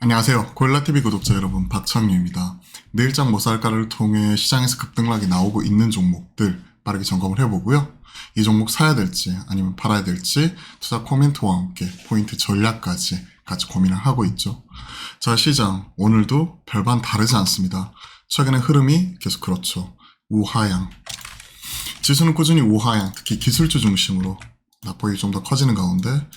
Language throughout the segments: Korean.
안녕하세요. 고릴라TV 구독자 여러분, 박창유입니다. 내일장 모살가를 통해 시장에서 급등락이 나오고 있는 종목들 빠르게 점검을 해보고요. 이 종목 사야 될지 아니면 팔아야 될지 투자 코멘트와 함께 포인트 전략까지 같이 고민을 하고 있죠. 자, 시장 오늘도 별반 다르지 않습니다. 최근의 흐름이 계속 그렇죠. 우하향. 지수는 꾸준히 우하향, 특히 기술주 중심으로 낙폭이 좀 더 커지는 가운데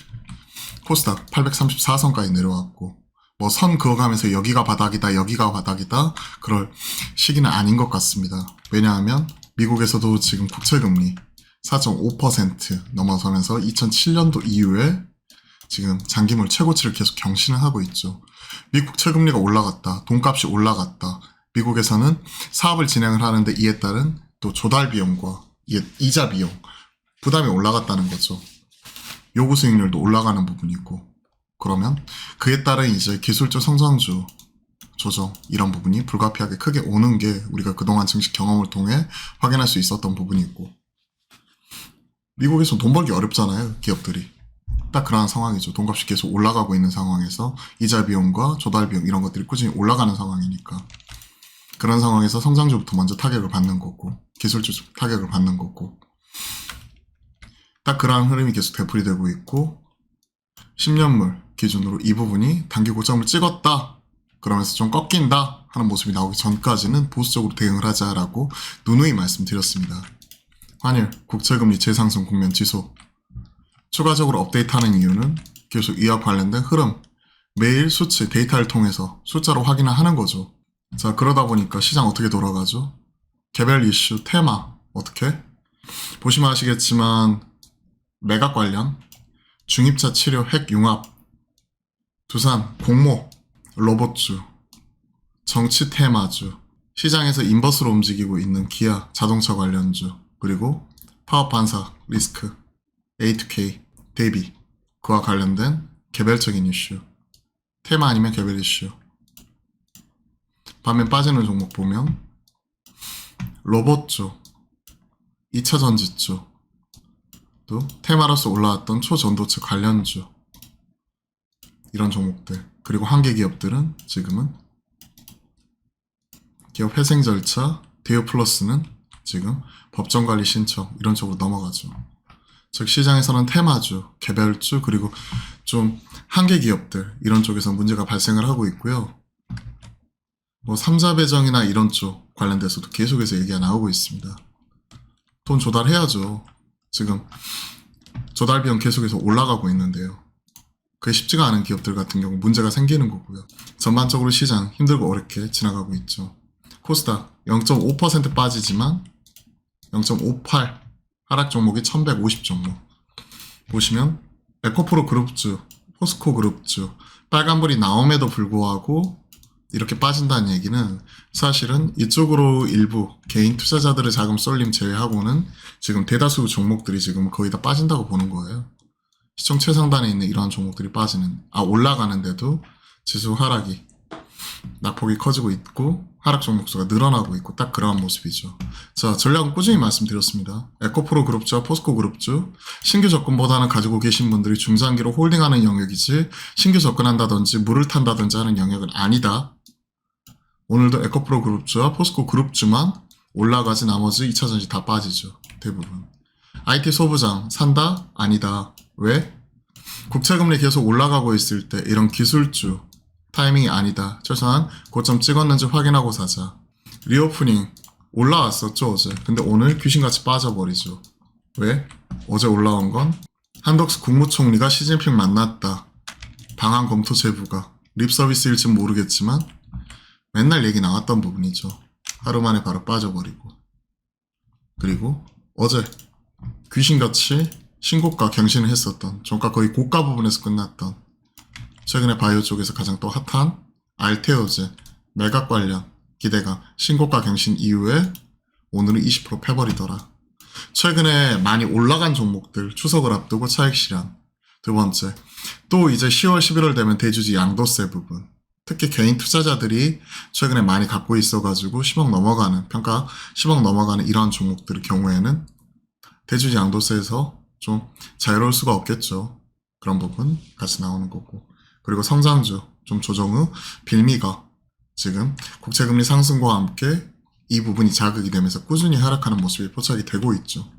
코스닥 834선까지 내려왔고 뭐 선 그어가면서 여기가 바닥이다 여기가 바닥이다 그럴 시기는 아닌 것 같습니다. 왜냐하면 미국에서도 지금 국채금리 4.5% 넘어서면서 2007년도 이후에 지금 장기물 최고치를 계속 경신을 하고 있죠. 미국 채금리가 올라갔다, 돈값이 올라갔다, 미국에서는 사업을 진행을 하는데 이에 따른 또 조달 비용과 이자 비용 부담이 올라갔다는 거죠. 요구 수익률도 올라가는 부분이 있고, 그러면 그에 따른 이제 기술적 성장주 조정 이런 부분이 불가피하게 크게 오는 게 우리가 그동안 증시 경험을 통해 확인할 수 있었던 부분이 있고, 미국에서 돈 벌기 어렵잖아요, 기업들이. 딱 그러한 상황이죠. 돈값이 계속 올라가고 있는 상황에서 이자 비용과 조달 비용 이런 것들이 꾸준히 올라가는 상황이니까 그런 상황에서 성장주부터 먼저 타격을 받는 거고 기술주 타격을 받는 거고, 딱 그러한 흐름이 계속 되풀이되고 있고, 10년물 기준으로 이 부분이 단기 고점을 찍었다 그러면서 좀 꺾인다 하는 모습이 나오기 전까지는 보수적으로 대응을 하자라고 누누이 말씀드렸습니다. 환율, 국채금리 재상승 국면 지수 추가적으로 업데이트하는 이유는 계속 이와 관련된 흐름, 매일 수치 데이터를 통해서 숫자로 확인을 하는 거죠. 자, 그러다 보니까 시장 어떻게 돌아가죠? 개별 이슈, 테마 어떻게? 보시면 아시겠지만 매각 관련, 중입차 치료, 핵융합, 두산, 공모, 로봇주, 정치 테마주, 시장에서 인버스로 움직이고 있는 기아, 자동차 관련주, 그리고 파업 반사, 리스크, A2K, 대비, 그와 관련된 개별적인 이슈, 테마 아니면 개별 이슈. 반면 빠지는 종목 보면 로봇주, 2차 전지주, 또 테마로서 올라왔던 초전도체 관련주 이런 종목들, 그리고 한계 기업들은 지금은 기업 회생 절차, 대우 플러스는 지금 법정관리 신청 이런 쪽으로 넘어가죠. 즉 시장에서는 테마주, 개별주, 그리고 좀 한계 기업들 이런 쪽에서 문제가 발생을 하고 있고요. 뭐 3자 배정이나 이런 쪽 관련돼서도 계속해서 얘기가 나오고 있습니다. 돈 조달해야죠. 지금 조달 비용 계속해서 올라가고 있는데요. 그게 쉽지가 않은 기업들 같은 경우 문제가 생기는 거고요. 전반적으로 시장 힘들고 어렵게 지나가고 있죠. 코스닥 0.5% 빠지지만 0.58 하락 종목이 1150 종목. 보시면 에코프로 그룹주, 포스코 그룹주 빨간불이 나옴에도 불구하고 이렇게 빠진다는 얘기는 사실은 이쪽으로 일부 개인 투자자들의 자금 쏠림 제외하고는 지금 대다수 종목들이 지금 거의 다 빠진다고 보는 거예요. 시총 최상단에 있는 이러한 종목들이 빠지는, 올라가는데도 지수 하락이 낙폭이 커지고 있고 하락 종목수가 늘어나고 있고 딱 그러한 모습이죠. 자, 전략은 꾸준히 말씀드렸습니다. 에코프로 그룹주와 포스코 그룹주 신규 접근보다는 가지고 계신 분들이 중장기로 홀딩하는 영역이지 신규 접근한다든지 물을 탄다든지 하는 영역은 아니다. 오늘도 에코프로 그룹주와 포스코 그룹주만 올라가지 나머지 2차전지 다 빠지죠. 대부분. IT 소부장 산다? 아니다. 왜? 국채금리 계속 올라가고 있을 때 이런 기술주 타이밍이 아니다. 최소한 고점 찍었는지 확인하고 사자. 리오프닝 올라왔었죠 어제. 근데 오늘 귀신같이 빠져버리죠. 왜? 어제 올라온 건 한덕수 국무총리가 시진핑 만났다. 방한 검토 제부가 립서비스일지 모르겠지만 맨날 얘기 나왔던 부분이죠. 하루 만에 바로 빠져버리고. 그리고 어제 귀신같이 신고가 경신을 했었던, 종가 거의 고가 부분에서 끝났던, 최근에 바이오 쪽에서 가장 또 핫한 알테오제 매각 관련 기대가 신고가 경신 이후에 오늘은 20% 패버리더라. 최근에 많이 올라간 종목들 추석을 앞두고 차익 실현. 두 번째, 또 이제 10월 11월 되면 대주주 양도세 부분, 특히 개인 투자자들이 최근에 많이 갖고 있어가지고 10억 넘어가는, 평가 10억 넘어가는 이러한 종목들의 경우에는 대주주 양도세에서 좀 자유로울 수가 없겠죠. 그런 부분 같이 나오는 거고, 그리고 성장주 좀 조정 후 빌미가 지금 국채금리 상승과 함께 이 부분이 자극이 되면서 꾸준히 하락하는 모습이 포착이 되고 있죠.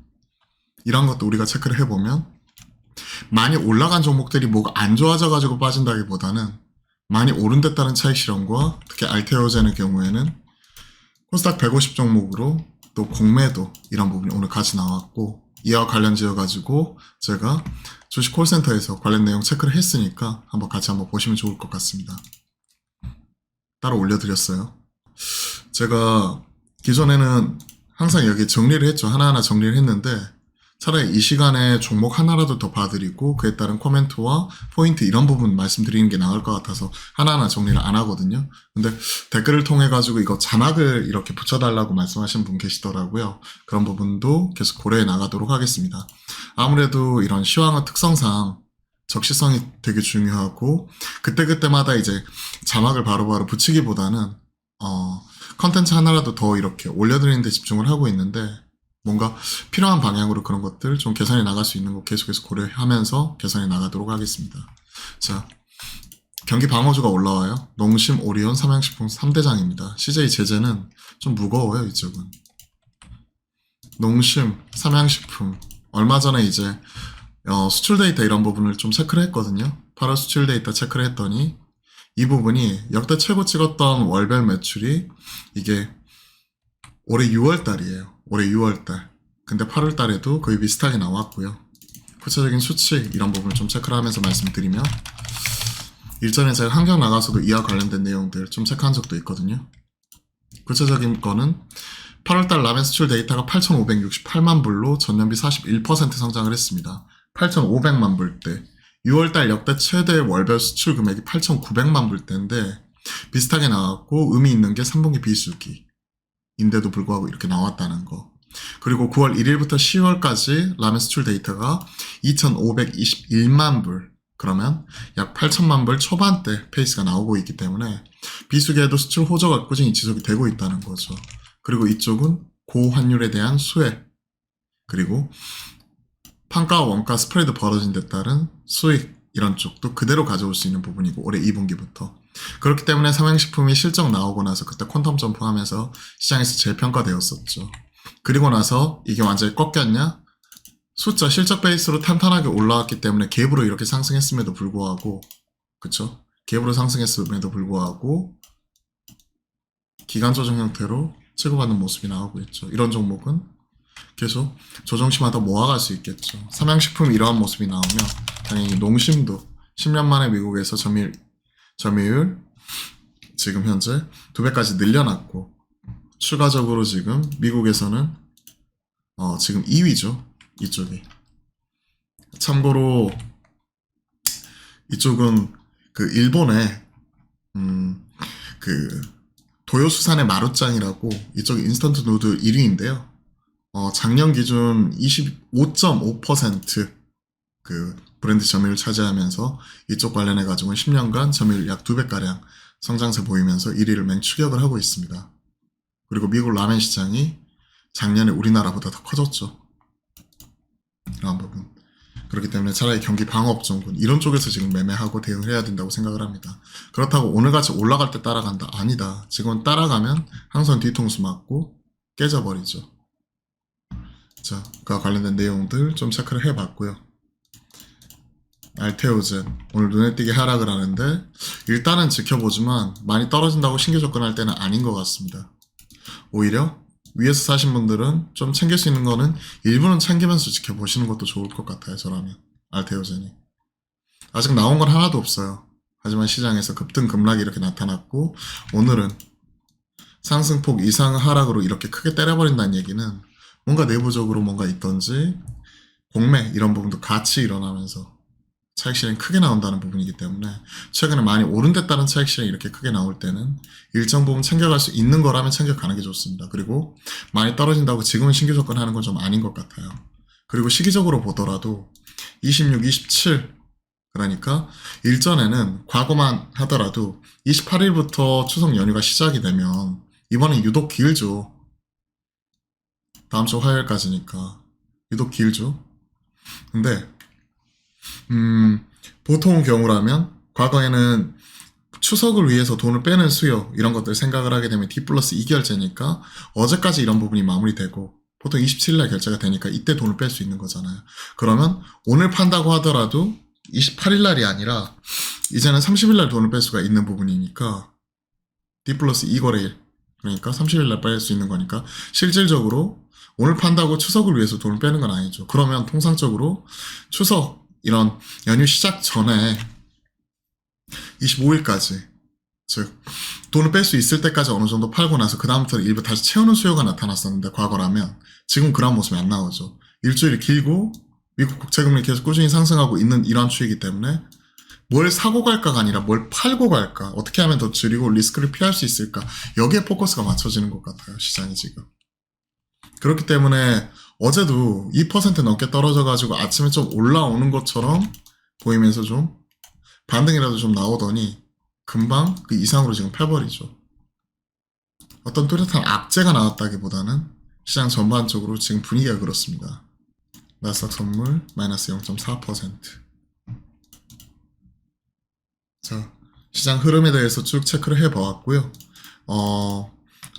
이런 것도 우리가 체크를 해보면 많이 올라간 종목들이 뭐가 안 좋아져가지고 빠진다기보다는 많이 오른됐다는 차익 실현과 특히 알테오젠의 경우에는 코스닥 150 종목으로 또 공매도 이런 부분이 오늘 같이 나왔고 이와 관련 지어가지고 제가 주식 콜센터에서 관련 내용 체크를 했으니까 한번 같이 한번 보시면 좋을 것 같습니다. 따로 올려드렸어요. 제가 기존에는 항상 여기 정리를 했죠. 하나하나 정리를 했는데 차라리 이 시간에 종목 하나라도 더 봐드리고 그에 따른 코멘트와 포인트 이런 부분 말씀드리는 게 나을 것 같아서 하나하나 정리를 안 하거든요. 근데 댓글을 통해 가지고 이거 자막을 이렇게 붙여달라고 말씀하신 분 계시더라고요. 그런 부분도 계속 고려해 나가도록 하겠습니다. 아무래도 이런 시황의 특성상 적시성이 되게 중요하고 그때그때마다 이제 자막을 바로바로 붙이기보다는 컨텐츠 하나라도 더 이렇게 올려드리는 데 집중을 하고 있는데 뭔가 필요한 방향으로 그런 것들 좀 개선해 나갈 수 있는 거 계속해서 고려하면서 개선해 나가도록 하겠습니다. 자, 경기 방어주가 올라와요. 농심, 오리온, 삼양식품 3대장입니다. CJ 제재는 좀 무거워요, 이쪽은. 농심, 삼양식품 얼마 전에 이제 수출 데이터 이런 부분을 좀 체크를 했거든요. 8월 수출 데이터 체크를 했더니 이 부분이 역대 최고 찍었던 월별 매출이 이게 올해 6월 달이에요. 올해 6월 달. 근데 8월 달에도 거의 비슷하게 나왔고요. 구체적인 수치 이런 부분을 좀 체크를 하면서 말씀드리면 일전에 제가 한경 나가서도 이와 관련된 내용들 좀 체크한 적도 있거든요. 구체적인 거는 8월 달 라멘 수출 데이터가 8,568만 불로 전년비 41% 성장을 했습니다. 8,500만 불대. 6월 달 역대 최대 월별 수출 금액이 8,900만 불대인데 비슷하게 나왔고 의미 있는 게 3분기 비수기. 인데도 불구하고 이렇게 나왔다는 거. 그리고 9월 1일부터 10월까지 라멘 수출 데이터가 2,521만 불. 그러면 약 8천만 불 초반대 페이스가 나오고 있기 때문에 비수기에도 수출 호조가 꾸준히 지속이 되고 있다는 거죠. 그리고 이쪽은 고환율에 대한 수혜. 그리고 판가와 원가 스프레드 벌어진 데 따른 수익 이런 쪽도 그대로 가져올 수 있는 부분이고 올해 2분기부터. 그렇기 때문에 삼양식품이 실적 나오고 나서 그때 퀀텀 점프하면서 시장에서 재평가되었었죠. 그리고 나서 이게 완전히 꺾였냐? 숫자 실적 베이스로 탄탄하게 올라왔기 때문에 갭으로 이렇게 상승했음에도 불구하고 그쵸? 갭으로 상승했음에도 불구하고 기간 조정 형태로 치고받는 모습이 나오고 있죠. 이런 종목은 계속 조정시마다 모아갈 수 있겠죠. 삼양식품 이러한 모습이 나오면 당연히 농심도 10년 만에 미국에서 점유율 지금 현재 2배까지 늘려놨고 추가적으로 지금 미국에서는 지금 2위죠. 이쪽이. 참고로 이쪽은 그 일본의 그 도요수산의 마루짱이라고 이쪽이 인스턴트 누드 1위인데요. 작년 기준 25.5% 그 브랜드 점유율 차지하면서 이쪽 관련해가지고 10년간 점유율 약 2배가량 성장세 보이면서 1위를 맹추격을 하고 있습니다. 그리고 미국 라멘 시장이 작년에 우리나라보다 더 커졌죠. 이런 부분. 그렇기 때문에 차라리 경기 방어업종군 이런 쪽에서 지금 매매하고 대응을 해야 된다고 생각을 합니다. 그렇다고 오늘같이 올라갈 때 따라간다? 아니다. 지금은 따라가면 항상 뒤통수 맞고 깨져버리죠. 자, 그와 관련된 내용들 좀 체크를 해봤고요. 알테오젠 오늘 눈에 띄게 하락을 하는데 일단은 지켜보지만 많이 떨어진다고 신규 접근할 때는 아닌 것 같습니다. 오히려 위에서 사신 분들은 좀 챙길 수 있는 거는 일부는 챙기면서 지켜보시는 것도 좋을 것 같아요. 저라면 알테오젠이 아직 나온 건 하나도 없어요. 하지만 시장에서 급등 급락이 이렇게 나타났고 오늘은 상승폭 이상 하락으로 이렇게 크게 때려버린다는 얘기는 뭔가 내부적으로 뭔가 있던지 공매 이런 부분도 같이 일어나면서 차익 실현이 크게 나온다는 부분이기 때문에 최근에 많이 오른 데 따른 차익 실현이 이렇게 크게 나올 때는 일정 부분 챙겨갈 수 있는 거라면 챙겨가는 게 좋습니다. 그리고 많이 떨어진다고 지금은 신규 접근하는 건 좀 아닌 것 같아요. 그리고 시기적으로 보더라도 26, 27 그러니까 일전에는 과거만 하더라도 28일부터 추석 연휴가 시작이 되면 이번엔 유독 길죠. 다음 주 화요일까지니까 유독 길죠. 근데 보통 경우라면 과거에는 추석을 위해서 돈을 빼는 수요 이런 것들 생각을 하게 되면 D 플러스 2결제니까 어제까지 이런 부분이 마무리되고 보통 27일날 결제가 되니까 이때 돈을 뺄 수 있는 거잖아요. 그러면 오늘 판다고 하더라도 28일날이 아니라 이제는 30일날 돈을 뺄 수가 있는 부분이니까 D 플러스 2거래일 그러니까 30일날 뺄 수 있는 거니까 실질적으로 오늘 판다고 추석을 위해서 돈을 빼는 건 아니죠. 그러면 통상적으로 추석 이런 연휴 시작 전에 25일까지 즉 돈을 뺄 수 있을 때까지 어느 정도 팔고 나서 그 다음부터 일부 다시 채우는 수요가 나타났었는데 과거라면 지금 그런 모습이 안 나오죠. 일주일이 길고 미국 국채금리 계속 꾸준히 상승하고 있는 이런 추이기 때문에 뭘 사고 갈까가 아니라 뭘 팔고 갈까 어떻게 하면 더 줄이고 리스크를 피할 수 있을까 여기에 포커스가 맞춰지는 것 같아요. 시장이 지금. 그렇기 때문에 어제도 2% 넘게 떨어져가지고 아침에 좀 올라오는 것처럼 보이면서 좀 반등이라도 좀 나오더니 금방 그 이상으로 지금 패버리죠. 어떤 뚜렷한 악재가 나왔다기보다는 시장 전반적으로 지금 분위기가 그렇습니다. 나스닥 선물 마이너스 0.4%. 자, 시장 흐름에 대해서 쭉 체크를 해보았고요.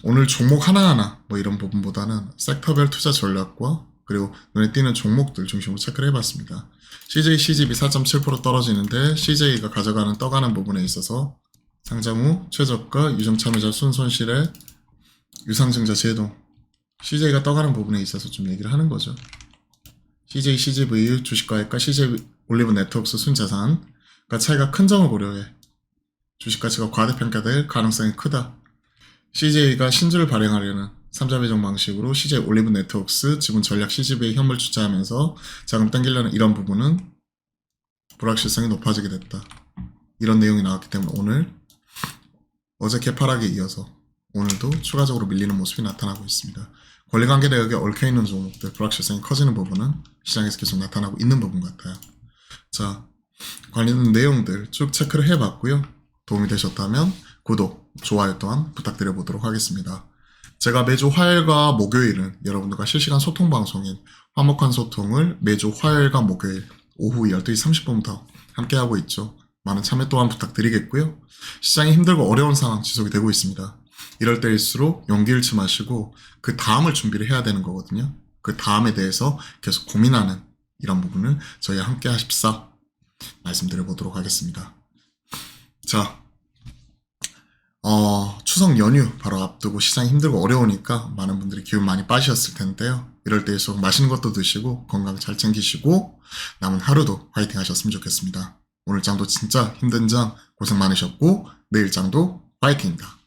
오늘 종목 하나하나 뭐 이런 부분보다는 섹터별 투자 전략과 그리고 눈에 띄는 종목들 중심으로 체크를 해봤습니다. CJ, CGB 4.7% 떨어지는데 CJ가 가져가는 떠가는 부분에 있어서 상장 후 최저가 유정참여자 순손실에 유상증자 제동 CJ가 떠가는 부분에 있어서 좀 얘기를 하는 거죠. CJ, CGV 주식가액과 CJ 올리브 네트워크스 순자산과 차이가 큰 점을 고려해 주식가치가 과대평가될 가능성이 크다. CJ가 신주를 발행하려는 3자 배정 방식으로 CJ 올리브 네트워크스 지분 전략 CGV에 현물 투자하면서 자금 당기려는 이런 부분은 불확실성이 높아지게 됐다. 이런 내용이 나왔기 때문에 어제 개파락에 이어서 오늘도 추가적으로 밀리는 모습이 나타나고 있습니다. 권리관계 내역에 얽혀있는 종목들 불확실성이 커지는 부분은 시장에서 계속 나타나고 있는 부분 같아요. 자, 관련 내용들 쭉 체크를 해봤고요. 도움이 되셨다면 구독, 좋아요 또한 부탁드려 보도록 하겠습니다. 제가 매주 화요일과 목요일은 여러분들과 실시간 소통 방송인 화목한 소통을 매주 화요일과 목요일 오후 12시 30분부터 함께하고 있죠. 많은 참여 또한 부탁드리겠고요. 시장이 힘들고 어려운 상황 지속이 되고 있습니다. 이럴 때일수록 용기 잃지 마시고 그 다음을 준비를 해야 되는 거거든요. 그 다음에 대해서 계속 고민하는 이런 부분을 저희와 함께 하십사 말씀드려 보도록 하겠습니다. 자, 추석 연휴 바로 앞두고 시장이 힘들고 어려우니까 많은 분들이 기운 많이 빠지셨을 텐데요. 이럴 때일수록 맛있는 것도 드시고 건강 잘 챙기시고 남은 하루도 화이팅 하셨으면 좋겠습니다. 오늘 장도 진짜 힘든 장 고생 많으셨고 내일 장도 화이팅입니다.